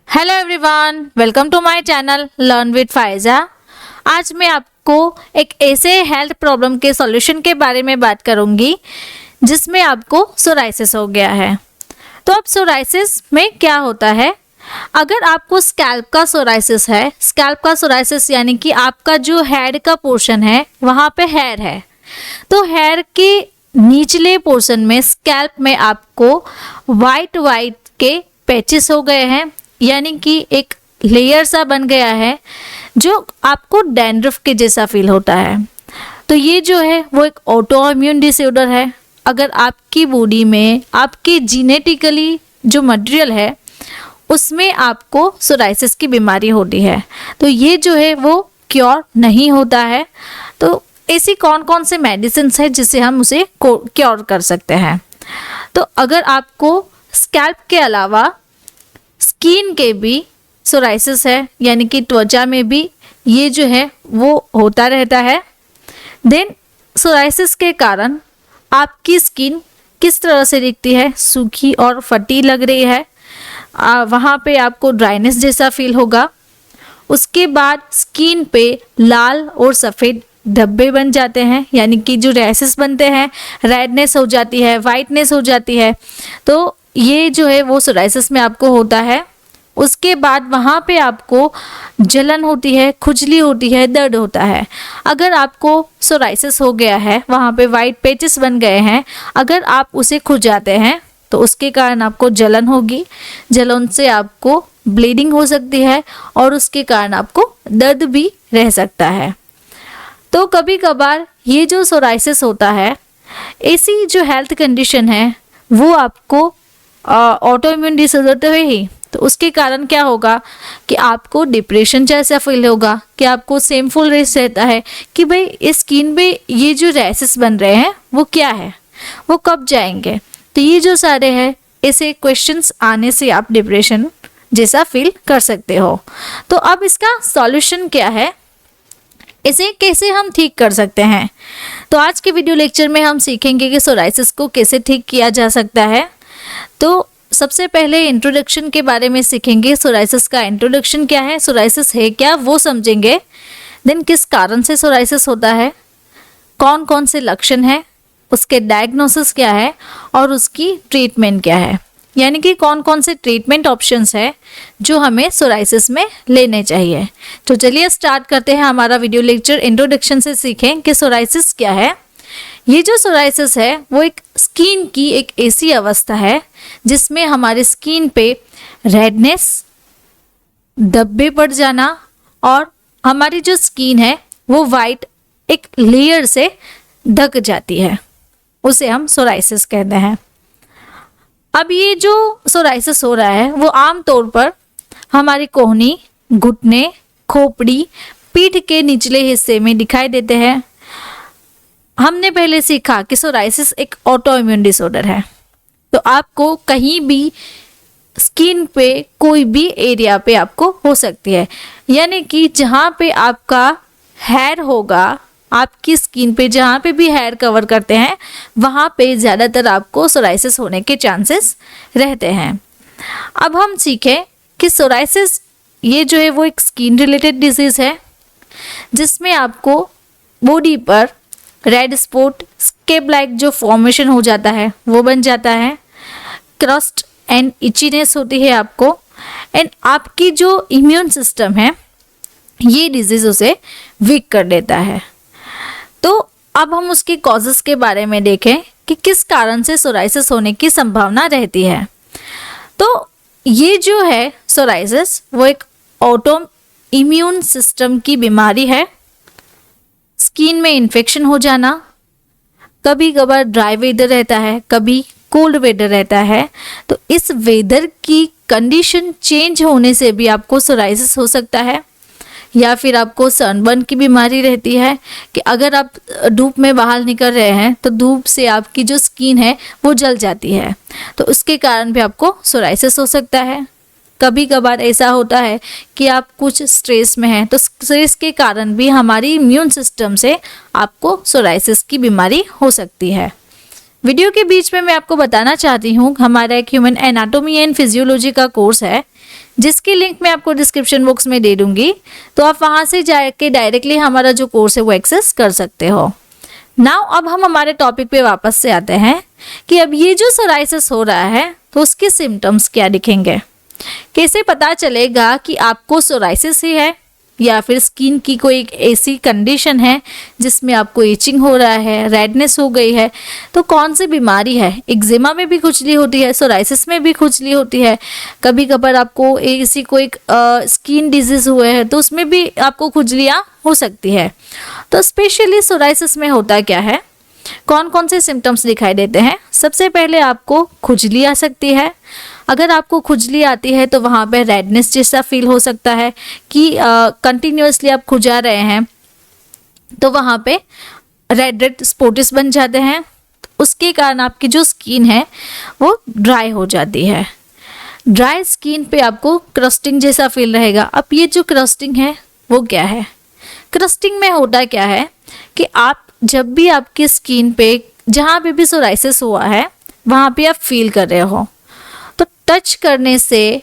Hello everyone, welcome to my channel learn with Faiza. आज मैं आपको एक ऐसे हेल्थ प्रॉब्लम के सॉल्यूशन के बारे में बात करूंगी जिसमें आपको सोराइसिस हो गया है। तो अब सोराइसिस में क्या होता है? अगर आपको स्कैल्प का सोराइसिस है, स्कैल्प का सोराइसिस यानी कि आपका जो हेड का पोर्शन है वहाँ पे हेयर है, तो हेयर के निचले पोर्शन में स्कैल्प में आपको वाइट के पैचेस हो गए हैं, यानी कि एक लेयर सा बन गया है जो आपको डैंड्रफ के जैसा फील होता है। तो ये जो है वो एक ऑटो इम्यून डिसऑर्डर है। अगर आपकी बॉडी में आपके जीनेटिकली जो मटेरियल है उसमें आपको सोराइसिस की बीमारी होती है, तो ये जो है वो क्योर नहीं होता है। तो ऐसी कौन कौन से मेडिसिन है जिससे हम उसे क्योर कर सकते हैं? तो अगर आपको स्कैल्प के अलावा स्किन के भी सोराइसिस है, यानी कि त्वचा में भी ये जो है वो होता रहता है, देन सोराइसिस के कारण आपकी स्किन किस तरह से दिखती है? सूखी और फटी लग रही है, वहाँ पे आपको ड्राइनेस जैसा फील होगा। उसके बाद स्किन पे लाल और सफ़ेद धब्बे बन जाते हैं, यानी कि जो रैशेस बनते हैं, रेडनेस हो जाती है, वाइटनेस हो जाती है। तो ये जो है वो सोराइसिस में आपको होता है। उसके बाद वहाँ पे आपको जलन होती है, खुजली होती है, दर्द होता है। अगर आपको सोराइसिस हो गया है, वहाँ पे वाइट पैचेस बन गए हैं, अगर आप उसे खुजाते हैं तो उसके कारण आपको जलन होगी, जलन से आपको ब्लीडिंग हो सकती है और उसके कारण आपको दर्द भी रह सकता है। तो कभी कभार ये जो सोराइसिस होता है, ऐसी जो हेल्थ कंडीशन है वो आपको ऑटो इम्यून डिसऑर्डर तो है ही, तो उसके कारण क्या होगा कि आपको डिप्रेशन जैसा फील होगा, कि आपको सेमफुल रेस रहता है कि भाई इस स्किन पे ये जो रैशेस बन रहे हैं वो क्या है, वो कब जाएंगे। तो ये जो सारे हैं ऐसे क्वेश्चंस आने से आप डिप्रेशन जैसा फील कर सकते हो। तो अब इसका सॉल्यूशन क्या है, इसे कैसे हम ठीक कर सकते हैं? तो आज के वीडियो लेक्चर में हम सीखेंगे कि सोराइसिस को कैसे ठीक किया जा सकता है। तो सबसे पहले इंट्रोडक्शन के बारे में सीखेंगे। सोराइसिस का इंट्रोडक्शन क्या है, सोराइसिस है क्या वो समझेंगे। देन किस कारण से सोराइसिस होता है, कौन कौन से लक्षण हैं, उसके डायग्नोसिस क्या है और उसकी ट्रीटमेंट क्या है, यानी कि कौन कौन से ट्रीटमेंट ऑप्शंस है जो हमें सोराइसिस में लेने चाहिए। तो चलिए स्टार्ट करते हैं हमारा वीडियो लेक्चर। इंट्रोडक्शन से सीखें कि सोराइसिस क्या है। ये जो सोराइसिस है वो एक स्किन की एक ऐसी अवस्था है जिसमें हमारे स्किन पे रेडनेस, धब्बे पड़ जाना और हमारी जो स्किन है वो वाइट एक लेयर से ढक जाती है, उसे हम सोराइसिस कहते हैं। अब ये जो सोराइसिस हो रहा है वो आम तौर पर हमारी कोहनी, घुटने, खोपड़ी, पीठ के निचले हिस्से में दिखाई देते हैं। हमने पहले सीखा कि सोराइसिस एक ऑटो इम्यून डिसऑर्डर है, तो आपको कहीं भी स्किन पे कोई भी एरिया पे आपको हो सकती है, यानी कि जहाँ पे आपका हेयर होगा, आपकी स्किन पे जहाँ पे भी हेयर कवर करते हैं वहाँ पे ज़्यादातर आपको सोराइसिस होने के चांसेस रहते हैं। अब हम सीखें कि सोराइसिस ये जो है वो एक स्किन रिलेटेड डिजीज़ है जिसमें आपको बॉडी पर रेड स्पॉट, स्केब लाइक जो फॉर्मेशन हो जाता है वो बन जाता है, क्रस्ट एंड इचीनेस होती है आपको, एंड आपकी जो इम्यून सिस्टम है ये डिजीज़ उसे वीक कर देता है। तो अब हम उसके कॉजेस के बारे में देखें कि किस कारण से सोराइसिस होने की संभावना रहती है। तो ये जो है सोराइसिस वो एक ऑटो इम्यून सिस्टम की बीमारी है। स्किन में इन्फेक्शन हो जाना, कभी कभार ड्राई वेदर रहता है, कभी कोल्ड वेदर रहता है, तो इस वेदर की कंडीशन चेंज होने से भी आपको सोराइसिस हो सकता है। या फिर आपको सनबर्न की बीमारी रहती है कि अगर आप धूप में बाहर निकल रहे हैं तो धूप से आपकी जो स्किन है वो जल जाती है, तो उसके कारण भी आपको सोराइसिस हो सकता है। कभी कभार ऐसा होता है कि आप कुछ स्ट्रेस में हैं, तो स्ट्रेस के कारण भी हमारी इम्यून सिस्टम से आपको सोराइसिस की बीमारी हो सकती है। वीडियो के बीच में मैं आपको बताना चाहती हूँ, हमारा एक ह्यूमन एनाटॉमी एंड फिजियोलॉजी का कोर्स है जिसकी लिंक मैं आपको डिस्क्रिप्शन बॉक्स में दे दूंगी, तो आप वहां से जाके डायरेक्टली हमारा जो कोर्स है वो एक्सेस कर सकते हो। नाउ अब हम हमारे टॉपिक पे वापस से आते हैं कि अब ये जो सोराइसिस हो रहा है तो उसके सिम्टम्स क्या दिखेंगे, कैसे पता चलेगा कि आपको सोराइसिस ही है या फिर स्किन की कोई एक ऐसी कंडीशन है जिसमें आपको इचिंग हो रहा है, रेडनेस हो गई है, तो कौन सी बीमारी है। एक्जिमा में भी खुजली होती है, सोराइसिस में भी खुजली होती है, कभी कभार आपको ऐसी कोई स्किन डिजीज हुए है तो उसमें भी आपको खुजलियाँ हो सकती है। तो स्पेशली सोराइसिस में होता क्या है, कौन कौन से सिम्टम्स दिखाई देते हैं। सबसे पहले आपको खुजली आ सकती है। अगर आपको खुजली आती है तो वहाँ पे रेडनेस जैसा फील हो सकता है कि कंटिन्यूअसली आप खुजा रहे हैं, तो वहाँ पे रेड रेड स्पॉट्स बन जाते हैं। उसके कारण आपकी जो स्किन है वो ड्राई हो जाती है। ड्राई स्किन पे आपको क्रस्टिंग जैसा फील रहेगा। अब ये जो क्रस्टिंग है वो क्या है, क्रस्टिंग में होता क्या है कि आप जब भी आपकी स्किन पे जहाँ पे भी सोराइसिस हुआ है वहाँ पे आप फील कर रहे हो, तो टच करने से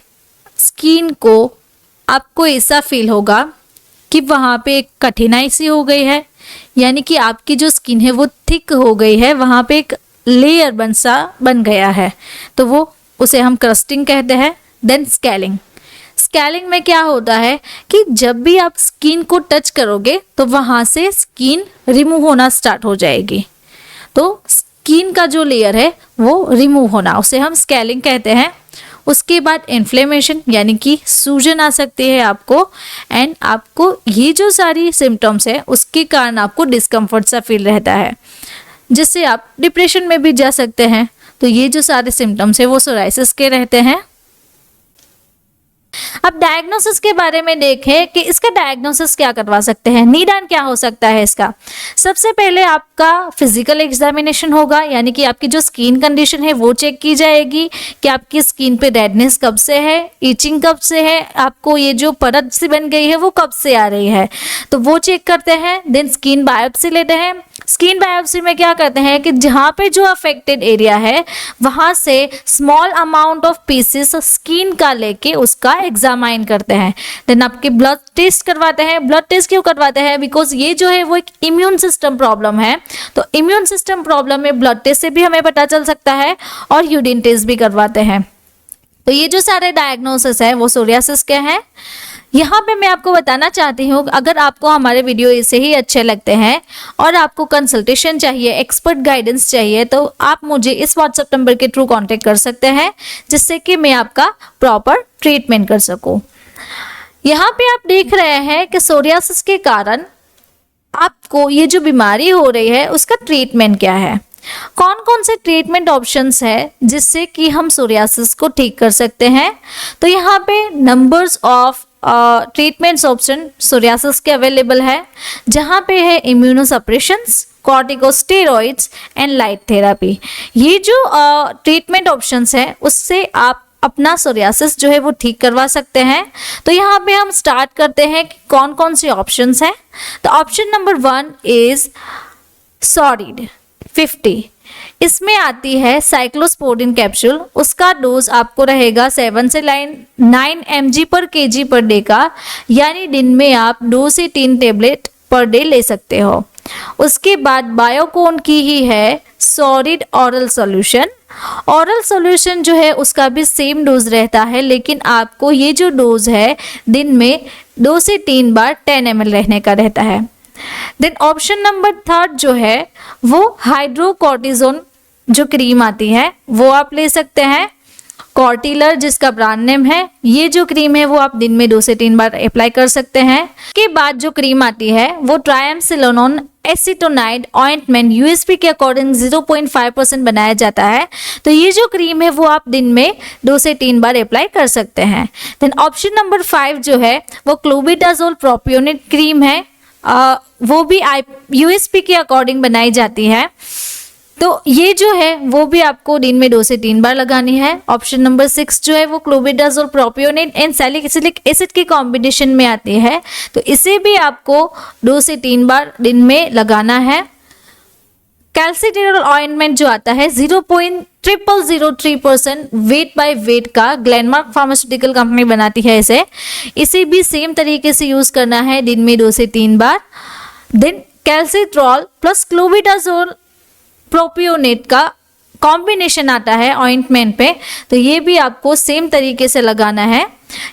स्किन को आपको ऐसा फील होगा कि वहाँ पे एक कठिनाई सी हो गई है, यानी कि आपकी जो स्किन है वो थिक हो गई है, वहाँ पे एक लेयर बन गया है, तो वो उसे हम क्रस्टिंग कहते हैं। Then scaling. स्केलिंग में क्या होता है कि जब भी आप स्किन को टच करोगे तो वहाँ से स्किन रिमूव होना स्टार्ट हो जाएगी, तो स्किन का जो लेयर है वो रिमूव होना, उसे हम स्केलिंग कहते हैं। उसके बाद इन्फ्लेमेशन यानी कि सूजन आ सकती है आपको, एंड आपको ये जो सारी सिम्टम्स है उसके कारण आपको डिस्कम्फर्ट सा फील रहता है, जिससे आप डिप्रेशन में भी जा सकते हैं। तो ये जो सारे सिम्टम्स है वो सोराइसिस के रहते हैं। अब डायग्नोसिस के बारे में देखें कि इसका डायग्नोसिस क्या करवा सकते हैं, निदान क्या हो सकता है इसका। सबसे पहले आपका फिजिकल एग्जामिनेशन होगा, यानी कि आपकी जो स्किन कंडीशन है वो चेक की जाएगी कि आपकी स्किन पे रेडनेस कब से है, इचिंग कब से है, आपको ये जो परत सी बन गई है वो कब से आ रही है, तो वो चेक करते हैं। देन स्किन बायोप्सी लेते हैं। स्किन बायोप्सी में क्या करते हैं कि जहाँ पे जो अफेक्टेड एरिया है वहाँ से small amount of pieces skin का लेके उसका एग्जामाइन करते हैं। देन आपके ब्लड टेस्ट करवाते हैं। ब्लड टेस्ट क्यों करवाते हैं, बिकॉज ये जो है वो एक इम्यून सिस्टम प्रॉब्लम है, तो इम्यून सिस्टम प्रॉब्लम में ब्लड टेस्ट से भी हमें पता चल सकता है, और यूरिन टेस्ट भी करवाते हैं। तो ये जो सारे डायग्नोसिस है वो सोरियासिस के हैं। यहाँ पे मैं आपको बताना चाहती हूँ, अगर आपको हमारे वीडियो ऐसे ही अच्छे लगते हैं और आपको कंसल्टेशन चाहिए, एक्सपर्ट गाइडेंस चाहिए, तो आप मुझे इस व्हाट्सएप नंबर के थ्रू कांटेक्ट कर सकते हैं, जिससे कि मैं आपका प्रॉपर ट्रीटमेंट कर सकूँ। यहाँ पे आप देख रहे हैं कि सोरियासिस के कारण आपको ये जो बीमारी हो रही है उसका ट्रीटमेंट क्या है, कौन कौन से ट्रीटमेंट ऑप्शंस है जिससे कि हम सोरियासिस को ठीक कर सकते हैं। तो यहाँ पे numbers of treatments option psoriasis के अवेलेबल है, जहाँ पे है इम्यूनोसप्रेशंस, कॉर्टिकोस्टेरॉइड्स एंड लाइट थेरापी। ये जो ट्रीटमेंट ऑप्शंस हैं उससे आप अपना सोरियासिस जो है वो ठीक करवा सकते हैं। तो यहाँ पे हम स्टार्ट करते हैं कि कौन कौन से ऑप्शंस हैं। तो ऑप्शन नंबर 1 इज सॉरिड 50। इसमें आती है साइक्लोस्पोडिन कैप्सूल, उसका डोज आपको रहेगा 7 से 9 mg पर kg पर डे का, यानी दिन में आप 2 से 3 टेबलेट पर डे ले सकते हो। उसके बाद बायोकॉन की ही है solid oral solution. Oral solution जो है उसका भी सेम डोज रहता है, लेकिन आपको ये जो डोज है दिन में 2 से 3 बार 10 ml रहने का रहता है। देन ऑप्शन नंबर 3 जो है वो हाइड्रोकॉर्टिजोन जो क्रीम आती है वो आप ले सकते हैं। कॉर्टिलर जिसका ब्रांड नेम है, ये जो क्रीम है वो आप दिन में 2 से 3 बार अप्लाई कर सकते हैं। के बाद जो क्रीम आती है वो ट्रायमसिलोन एसीटोनाइड ऑइंटमेंट यूएसपी के अकॉर्डिंग 0.5% बनाया जाता है, तो ये जो क्रीम है वो आप दिन में 2 से 3 बार अप्लाई कर सकते हैं। देन ऑप्शन नंबर 5 जो है वो क्लोबेटाजोल प्रोपियोनेट क्रीम है, वो भी यूएसपी के अकॉर्डिंग बनाई जाती है, तो ये जो है वो भी आपको दिन में 2 से 3 बार लगानी है। ऑप्शन नंबर 6 जो है वो clobetasol propionate and salicylic acid के कॉम्बिनेशन में आती है, तो इसे भी आपको 2 से 3 बार दिन में लगाना है। कैल्सिट्रियोल ऑइंटमेंट जो आता है 0.0003% वेट बाय वेट का ग्लेनमार्क फार्मास्यूटिकल कंपनी बनाती है इसे भी सेम तरीके से यूज करना है दिन में 2 से 3 बार। देन कैल्सिट्रॉल प्लस क्लोबिडाजोल प्रोपियोनेट का कॉम्बिनेशन आता है ऑइंटमेंट पे, तो ये भी आपको सेम तरीके से लगाना है।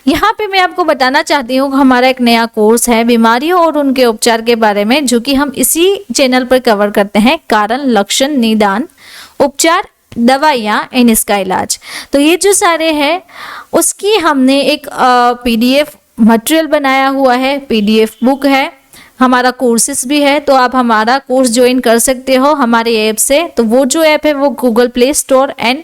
यहाँ पे मैं आपको बताना चाहती हूँ हमारा एक नया कोर्स है बीमारियों और उनके उपचार के बारे में, जो कि हम इसी चैनल पर कवर करते हैं, कारण, लक्षण, निदान, उपचार, दवाइयाँ एंड इसका इलाज। तो ये जो सारे हैं उसकी हमने एक PDF मटेरियल बनाया हुआ है, PDF बुक है, हमारा कोर्सेस भी है। तो आप हमारा कोर्स ज्वाइन कर सकते हो हमारे ऐप से। तो वो जो ऐप है वो Google play store and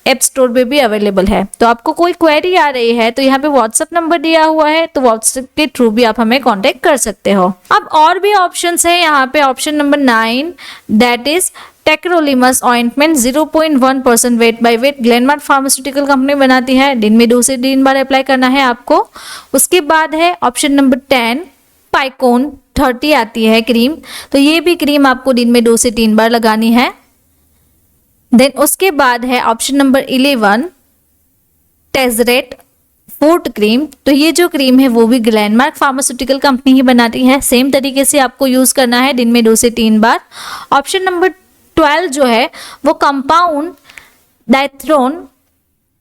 app store पे भी अवेलेबल है। तो आपको कोई क्वेरी आ रही है तो यहाँ पे व्हाट्सएप नंबर दिया हुआ है, तो व्हाट्सएप के थ्रू भी आप हमें कांटेक्ट कर सकते हो। अब और भी ऑप्शंस है यहाँ पे, option number 9 that is tacrolimus ointment 0.1% weight by weight Glenmark pharmaceutical company बनाती है, दिन में 2 से 3 बार अप्लाई करना है आपको। उसके बाद है ऑप्शन नंबर 10 पाइकोन 30 आती है क्रीम, तो ये भी क्रीम आपको दिन में 2 से 3 बार लगानी है। देन उसके बाद है ऑप्शन नंबर 11 टेजरेट फूट क्रीम, तो ये जो क्रीम है वो भी ग्लेनमार्क फार्मास्यूटिकल कंपनी ही बनाती है, सेम तरीके से आपको यूज करना है दिन में 2 से 3 बार। ऑप्शन नंबर 12 जो है वो कंपाउंड डाइथ्रोन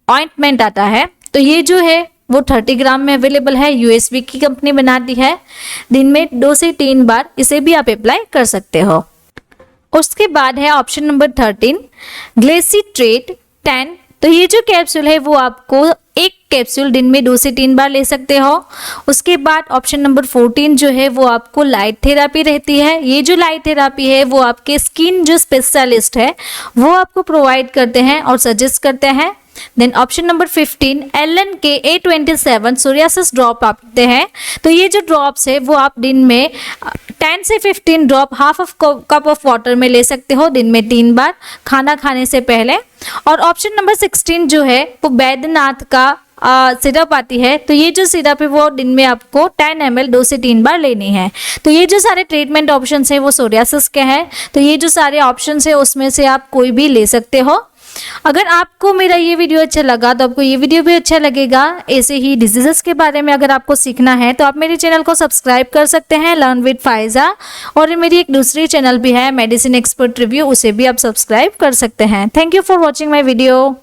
ऑइंटमेंट आता है, तो ये जो है वो 30 ग्राम में अवेलेबल है, यूएसबी की कंपनी बनाती है, दिन में 2 से 3 बार इसे भी आप अप्लाई कर सकते हो। उसके बाद है ऑप्शन नंबर 13 ग्लेसीट्रेट 10, तो ये जो कैप्सूल है वो आपको एक कैप्सूल दिन में 2 से 3 बार ले सकते हो। उसके बाद ऑप्शन नंबर 14 जो है वो आपको लाइट थेरापी रहती है, ये जो लाइट थेरापी है वो आपके स्किन जो स्पेशलिस्ट है वो आपको प्रोवाइड करते हैं और सजेस्ट करते हैं। Then option number 15 LNK 827 psoriasis drop आते हैं, तो ये जो ड्रॉप्स है वो आप दिन में 10 से 15 drop half of cup of water में ले सकते हो, दिन में 3 बार खाना खाने से पहले। और ऑप्शन नंबर 16 जो है वो बैद्यनाथ का सिरप आती है, तो ये जो सिरप है वो दिन में आपको 10 ml 2 से 3 बार लेनी है। तो ये जो सारे ट्रीटमेंट ऑप्शंस है वो सोरियासिस के हैं, तो ये जो सारे ऑप्शंस है उसमें से आप कोई भी ले सकते हो। अगर आपको मेरा ये वीडियो अच्छा लगा तो आपको ये वीडियो भी अच्छा लगेगा। ऐसे ही डिजीजेस के बारे में अगर आपको सीखना है तो आप मेरे चैनल को सब्सक्राइब कर सकते हैं, लर्न विद फाइजा। और मेरी एक दूसरी चैनल भी है मेडिसिन एक्सपर्ट रिव्यू, उसे भी आप सब्सक्राइब कर सकते हैं। Thank you for watching my video.